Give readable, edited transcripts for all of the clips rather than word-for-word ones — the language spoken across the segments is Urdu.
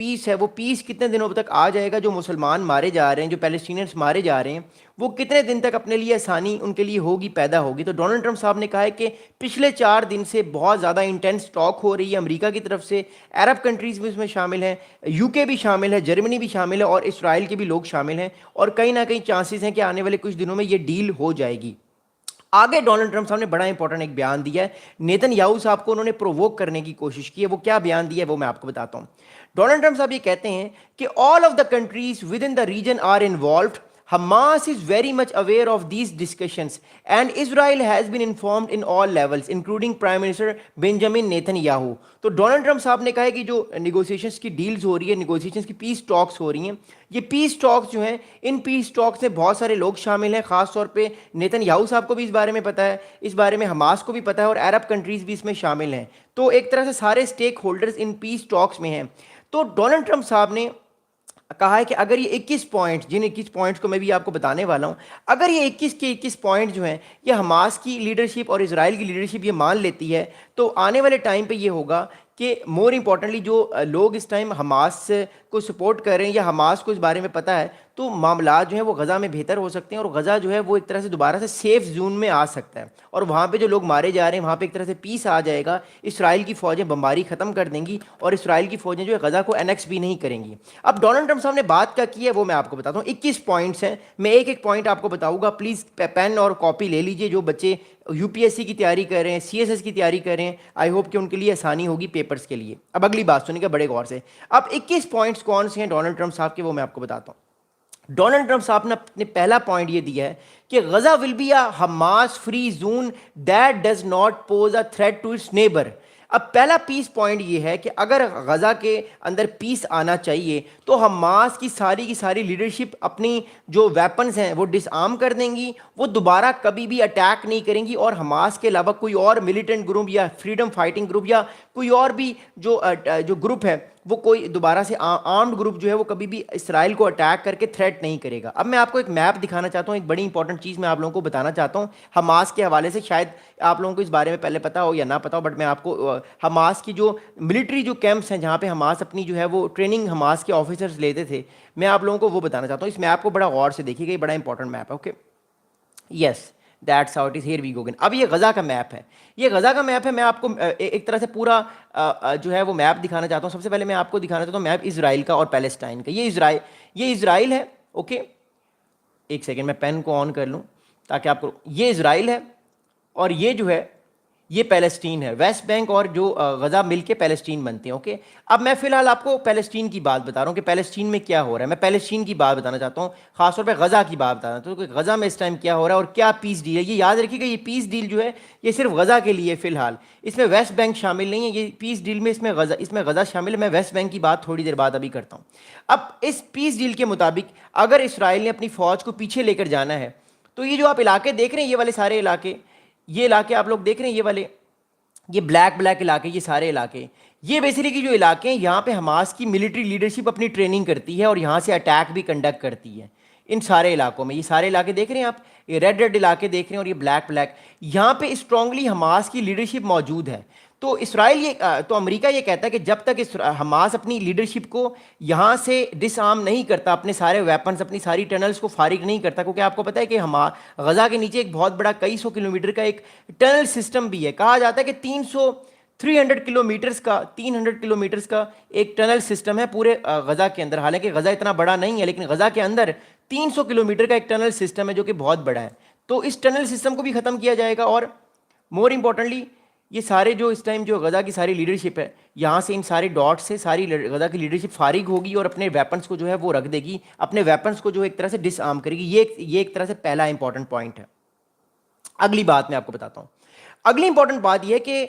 پیس ہے وہ پیس کتنے دنوں تک آ جائے گا، جو مسلمان مارے جا رہے ہیں، جو پیلسٹینینس مارے جا رہے ہیں، وہ کتنے دن تک اپنے لیے آسانی ان کے لیے ہوگی، پیدا ہوگی. تو ڈونلڈ ٹرمپ صاحب نے کہا ہے کہ پچھلے 4 دن سے بہت زیادہ انٹینس ٹاک ہو رہی ہے امریکہ کی طرف سے، عرب کنٹریز بھی اس میں شامل ہیں، یو کے بھی شامل ہے، جرمنی بھی شامل ہے، اور اسرائیل کے بھی لوگ شامل ہیں، اور کہیں نہ کہیں چانسز ہیں کہ آنے والے کچھ دنوں میں یہ ڈیل ہو جائے گی. آگے ڈونلڈ ٹرمپ صاحب نے بڑا امپورٹنٹ ایک بیان دیا ہے. نیتن یاہو صاحب کو انہوں نے پرووک کرنے کی کوشش کی ہے. وہ کیا بیان دیا ہے وہ میں آپ کو بتاتا ہوں. ڈونلڈ ٹرمپ صاحب یہ کہتے ہیں کہ all of the countries with in the region are involved. Hamas is very much aware of these discussions and Israel has been informed in all levels including Prime Minister Benjamin Netanyahu. تو ڈونلڈ ٹرمپ صاحب نے کہا ہے کہ جو نیگوسیشنز کی ڈیلز ہو رہی ہے، نیگوسیشنز کی پیس ٹاکس ہو رہی ہیں، یہ پیس ٹاکس جو ہیں، ان پیس ٹاکس میں بہت سارے لوگ شامل ہیں. خاص طور پہ نیتن یاہو صاحب کو بھی اس بارے میں پتہ ہے، اس بارے میں حماس کو بھی پتہ ہے، اور عرب کنٹریز بھی اس میں شامل ہیں. تو ایک طرح سے سارے اسٹیک ہولڈرز ان پیس ٹاکس میں ہیں. تو ڈونلڈ ٹرمپ صاحب نے کہا ہے کہ اگر یہ 21 پوائنٹ، جن 21 پوائنٹس کو میں بھی آپ کو بتانے والا ہوں، اگر یہ 21 کے 21 پوائنٹ جو ہیں یہ حماس کی لیڈرشپ اور اسرائیل کی لیڈرشپ یہ مان لیتی ہے، تو آنے والے ٹائم پہ یہ ہوگا کہ مور امپورٹنٹلی جو لوگ اس ٹائم حماس کو سپورٹ کر رہے ہیں یا حماس کو اس بارے میں پتہ ہے، تو معاملات جو ہیں وہ غزہ میں بہتر ہو سکتے ہیں، اور غزہ جو ہے وہ ایک طرح سے دوبارہ سے سیف زون میں آ سکتا ہے، اور وہاں پہ جو لوگ مارے جا رہے ہیں وہاں پہ ایک طرح سے پیس آ جائے گا. اسرائیل کی فوجیں بمباری ختم کر دیں گی اور اسرائیل کی فوجیں جو ہے غزہ کو انیکس بھی نہیں کریں گی. اب ڈونلڈ ٹرمپ صاحب نے بات کیا کی ہے وہ میں آپ کو بتاتا ہوں. 21 پوائنٹس ہیں، میں ایک ایک پوائنٹ آپ کو بتاؤں گا. پلیز پین اور کاپی لے لیجئے. جو بچے یو پی ایس سی کی تیاری کر رہے ہیں، سی ایس ایس کی تیاری کر رہے ہیں، آئی ہوپ کہ ان کے لیے آسانی ہوگی پیپرز کے لیے. اب اگلی بات سنیں گا بڑے غور سے. اب 21 پوائنٹس کون سے ہیں ڈونلڈ ٹرمپ صاحب کے، وہ میں آپ کو بتاتا ہوں. ڈونلڈ ٹرمپ صاحب نے اپنے پہلا پوائنٹ یہ دیا ہے کہ Gaza will be a Hamas free zone that does not pose a threat to its neighbour. اب پہلا پیس پوائنٹ یہ ہے کہ اگر غزہ کے اندر پیس آنا چاہیے تو حماس کی ساری لیڈرشپ اپنی جو ویپنز ہیں وہ ڈس آرم کر دیں گی، وہ دوبارہ کبھی بھی اٹیک نہیں کریں گی، اور حماس کے علاوہ کوئی اور ملیٹنٹ گروپ یا فریڈم فائٹنگ گروپ یا کوئی اور بھی جو گروپ ہے، وہ کوئی دوبارہ سے آرمڈ گروپ جو ہے وہ کبھی بھی اسرائیل کو اٹیک کر کے تھریٹ نہیں کرے گا. اب میں آپ کو ایک میپ دکھانا چاہتا ہوں، ایک بڑی انپورٹنٹ چیز میں آپ لوگوں کو بتانا چاہتا ہوں حماس کے حوالے سے. شاید آپ لوگوں کو اس بارے میں پہلے پتا ہو یا نہ پتا ہو، بٹ میں آپ کو حماس کی جو ملٹری جو کیمپس ہیں جہاں پہ حماس اپنی جو ہے وہ ٹریننگ حماس کے آفیسرز لیتے تھے، میں آپ لوگوں کو وہ بتانا چاہتا ہوں. اس میپ کو بڑا غور سے دیکھیے گا، یہ بڑا انپورٹنٹ میپ ہے. Okay, yes that's how it is, here we go. اب یہ غزہ کا میپ ہے، یہ غزہ کا میپ ہے. میں آپ کو ایک طرح سے پورا جو ہے وہ میپ دکھانا چاہتا ہوں. سب سے پہلے میں آپ کو دکھانا چاہتا ہوں میپ اسرائیل کا اور پیلسٹائن کا. یہ اسرائیل ہے. اوکے، ایک سیکنڈ میں پین کو آن کر لوں تاکہ آپ کو، یہ اسرائیل ہے اور یہ جو ہے یہ پیلسٹین ہے. ویسٹ بینک اور جو غزہ مل کے پیلسٹین بنتے ہیں. اوکے، اب میں فی الحال آپ کو پیلسٹین کی بات بتا رہا ہوں کہ پیلسٹین میں کیا ہو رہا ہے. میں پیلسٹین کی بات بتانا چاہتا ہوں، خاص طور پہ غزہ کی بات بتانا چاہتا ہوں کہ غزہ میں اس ٹائم کیا ہو رہا ہے اور کیا پیس ڈیل ہے. یہ یاد رکھیے گا، یہ پیس ڈیل جو ہے یہ صرف غزہ کے لیے فی الحال، اس میں ویسٹ بینک شامل نہیں ہے. یہ پیس ڈیل میں اس میں غزہ شامل ہے. میں ویسٹ بینک کی بات تھوڑی دیر بعد ابھی کرتا ہوں. اب اس پیس ڈیل کے مطابق اگر اسرائیل نے اپنی فوج کو پیچھے لے کر جانا ہے تو یہ جو آپ علاقے دیکھ رہے ہیں، یہ والے سارے علاقے، یہ علاقے آپ لوگ دیکھ رہے ہیں، یہ والے، یہ بلیک علاقے، یہ سارے علاقے، یہ بیسیکلی کی جو علاقے ہیں یہاں پہ حماس کی ملٹری لیڈرشپ اپنی ٹریننگ کرتی ہے اور یہاں سے اٹیک بھی کنڈکٹ کرتی ہے. ان سارے علاقوں میں، یہ سارے علاقے دیکھ رہے ہیں آپ، یہ ریڈ علاقے دیکھ رہے ہیں اور یہ بلیک، یہاں پہ اسٹرانگلی حماس کی لیڈرشپ موجود ہے. تو اسرائیل تو امریکہ یہ کہتا ہے کہ جب تک حماس اپنی لیڈرشپ کو یہاں سے ڈس آرم نہیں کرتا، اپنے سارے ویپنز، اپنی ساری ٹنلز کو فارغ نہیں کرتا، کیونکہ آپ کو پتہ ہے کہ غزہ کے نیچے ایک بہت بڑا کئی سو کلومیٹر کا ایک ٹنل سسٹم بھی ہے. کہا جاتا ہے کہ 300 کلومیٹرز کا ایک ٹنل سسٹم ہے پورے غزہ کے اندر. حالانکہ غزہ اتنا بڑا نہیں ہے لیکن غزہ کے اندر 300 کلومیٹر کا ایک ٹنل سسٹم ہے جو کہ بہت بڑا ہے. تو اس ٹنل سسٹم کو بھی ختم کیا جائے گا، اور مور امپورٹنٹلی یہ سارے جو اس ٹائم جو غزہ کی ساری لیڈرشپ ہے یہاں سے ان سارے ڈاٹ سے ساری غزہ کی لیڈرشپ فارغ ہوگی اور اپنے ویپنس کو جو ہے وہ رکھ دے گی، اپنے ویپنس کو جو ایک طرح سے ڈس آرم کرے گی. یہ ایک طرح سے پہلا امپورٹنٹ پوائنٹ ہے. اگلی بات میں آپ کو بتاتا ہوں. اگلی امپورٹنٹ بات یہ ہے کہ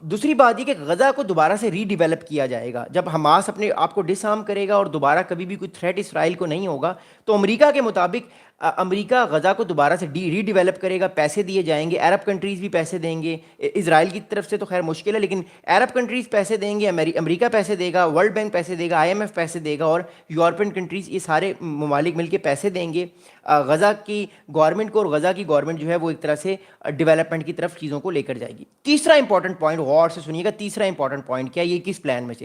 دوسری بات یہ کہ غزہ کو دوبارہ سے ری ڈیولپ کیا جائے گا. جب حماس اپنے آپ کو ڈس آرم کرے گا اور دوبارہ کبھی بھی کوئی تھریٹ اسرائیل کو نہیں ہوگا تو امریکہ کے مطابق امریکہ غزہ کو دوبارہ سے ری ڈیولپ کرے گا. پیسے دیے جائیں گے، عرب کنٹریز بھی پیسے دیں گے. اسرائیل کی طرف سے تو خیر مشکل ہے لیکن عرب کنٹریز پیسے دیں گے، امریکہ پیسے دے گا، ورلڈ بینک پیسے دے گا، IMF پیسے دے گا، اور یورپین کنٹریز، یہ سارے ممالک مل کے پیسے دیں گے غزہ کی گورنمنٹ کو، اور غزہ کی گورنمنٹ جو ہے وہ ایک طرح سے ڈیولپمنٹ کی طرف چیزوں کو لے کر جائے گی. تیسرا امپورٹنٹ پوائنٹ غور سے سنیے گا، تیسرا امپورٹنٹ پوائنٹ کیا ہے یہ کس پلان میں سے؟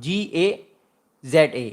GAZA,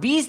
20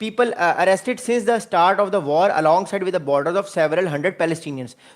people arrested since the start of the war alongside with the borders of several hundred Palestinians।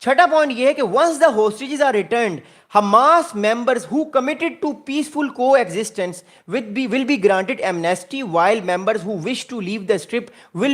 چھٹا پوائنٹ یہ ہے کہ once the hostages are returned Hamas members who committed to peaceful coexistence will be granted amnesty, while members who wish to leave the strip will